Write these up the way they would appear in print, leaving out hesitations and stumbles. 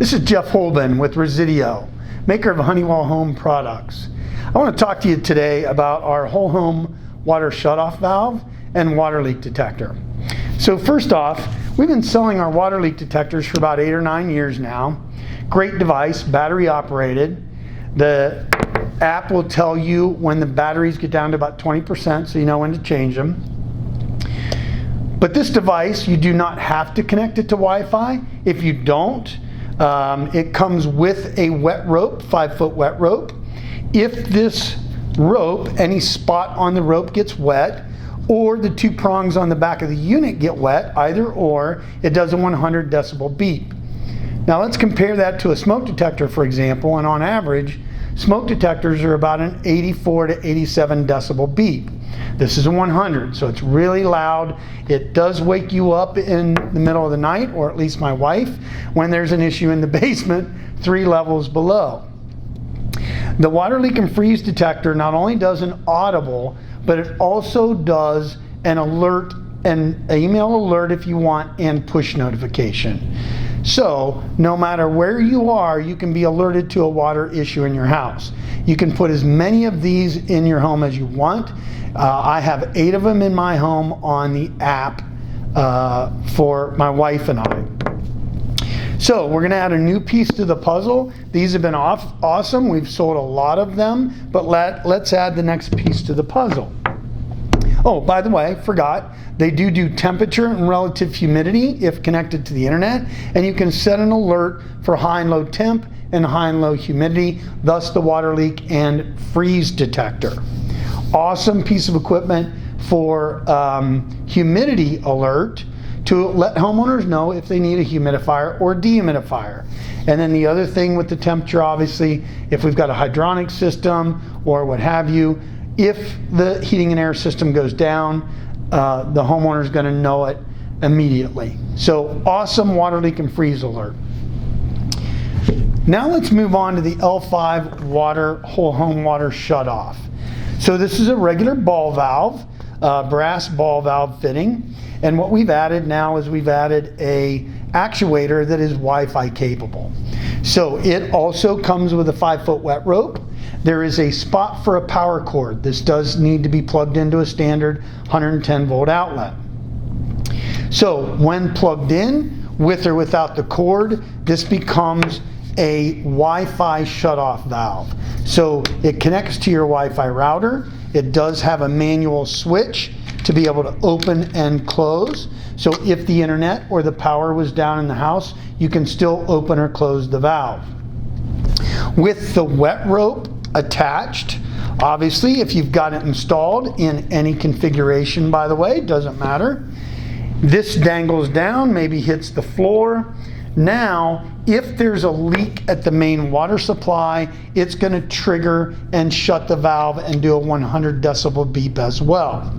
This is Jeff Holben with Resideo, maker of Honeywell Home products. I want to talk to you today about our whole home water shutoff valve and water leak detector. So first off, we've been selling our water leak detectors for about 8 or 9 years now. Great device, battery operated. The app will tell you when the batteries get down to about 20%, so you know when to change them. But this device, you do not have to connect it to Wi-Fi. If you don't, it comes with a wet rope, 5-foot wet rope. If this rope, any spot on the rope gets wet, or the 2 prongs on the back of the unit get wet, either or, it does a 100 decibel beep. Now let's compare that to a smoke detector, for example, and on average, smoke detectors are about an 84 to 87 decibel beep. This is a 100, so it's really loud. It does wake you up in the middle of the night, or at least my wife, when there's an issue in the basement 3 levels below. The water leak and freeze detector not only does an audible, but it also does an alert, an email alert if you want, and push notification. So no matter where you are, you can be alerted to a water issue in your house. You can put as many of these in your home as you want. I have 8 of them in my home on the app for my wife and I. So we're going to add a new piece to the puzzle. These have been awesome. We've sold a lot of them, but let's add the next piece to the puzzle. Oh, by the way, forgot, they do temperature and relative humidity if connected to the internet, and you can set an alert for high and low temp and high and low humidity, thus the water leak and freeze detector. Awesome piece of equipment for humidity alert to let homeowners know if they need a humidifier or dehumidifier. And then the other thing with the temperature, obviously, if we've got a hydronic system or what have you, if the heating and air system goes down, the homeowner is going to know it immediately. So awesome water leak and freeze alert. Now let's move on to the L5 water whole home water shutoff. So this is a regular ball valve, brass ball valve fitting, and what we've added now is we've added a actuator that is Wi-Fi capable. So it also comes with a 5-foot wet rope. There is a spot for a power cord. This does need to be plugged into a standard 110 volt outlet. So when plugged in, with or without the cord, this becomes a Wi-Fi shutoff valve. So it connects to your Wi-Fi router. It does have a manual switch to be able to open and close. So if the internet or the power was down in the house, you can still open or close the valve. With the wet rope attached, obviously if you've got it installed in any configuration, by the way, doesn't matter. This dangles down, maybe hits the floor. Now, if there's a leak at the main water supply, it's going to trigger and shut the valve and do a 100 decibel beep as well.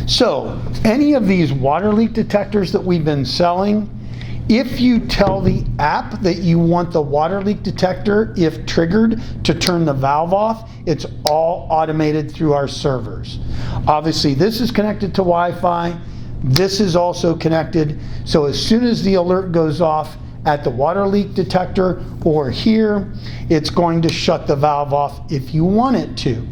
So, any of these water leak detectors that we've been selling, if you tell the app that you want the water leak detector, if triggered, to turn the valve off, it's all automated through our servers. Obviously, this is connected to Wi-Fi. This is also connected. So as soon as the alert goes off at the water leak detector or here, it's going to shut the valve off if you want it to.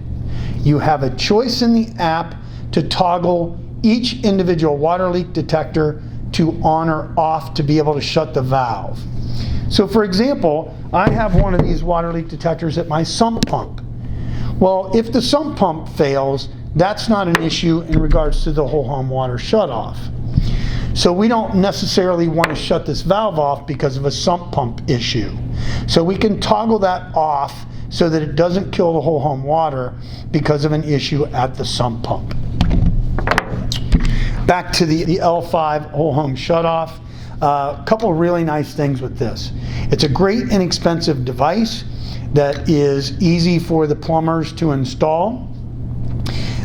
You have a choice in the app to toggle each individual water leak detector to on or off to be able to shut the valve. So for example, I have one of these water leak detectors at my sump pump. Well, if the sump pump fails, that's not an issue in regards to the whole home water shutoff. So we don't necessarily want to shut this valve off because of a sump pump issue. So we can toggle that off so that it doesn't kill the whole home water because of an issue at the sump pump. Back to the L5 whole home shutoff. A couple of really nice things with this. It's a great inexpensive device that is easy for the plumbers to install.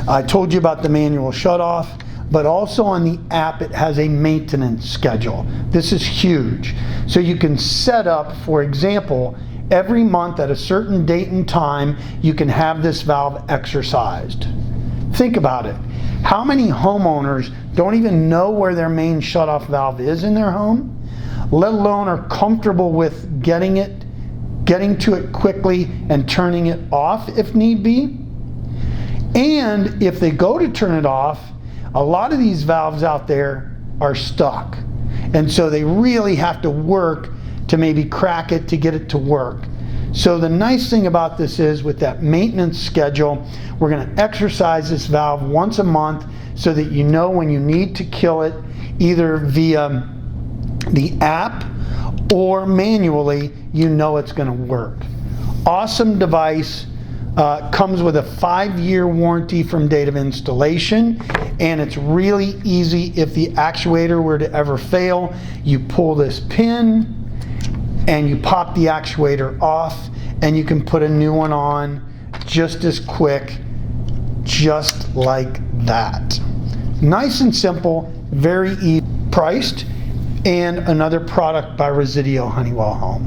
I told you about the manual shutoff, but also on the app it has a maintenance schedule. This is huge. So you can set up, for example, every month at a certain date and time, you can have this valve exercised. Think about it. How many homeowners don't even know where their main shutoff valve is in their home? let alone are comfortable with getting to it quickly and turning it off if need be. And if they go to turn it off, a lot of these valves out there are stuck. And so they really have to work to maybe crack it to get it to work. So the nice thing about this is, with that maintenance schedule, we're going to exercise this valve once a month so that you know when you need to kill it, either via the app or manually, you know it's going to work. Awesome device. Comes with a 5-year warranty from date of installation, and it's really easy. If the actuator were to ever fail, you pull this pin and you pop the actuator off, and you can put a new one on just as quick, just like that. Nice and simple, very easy priced, and another product by Resideo Honeywell Home.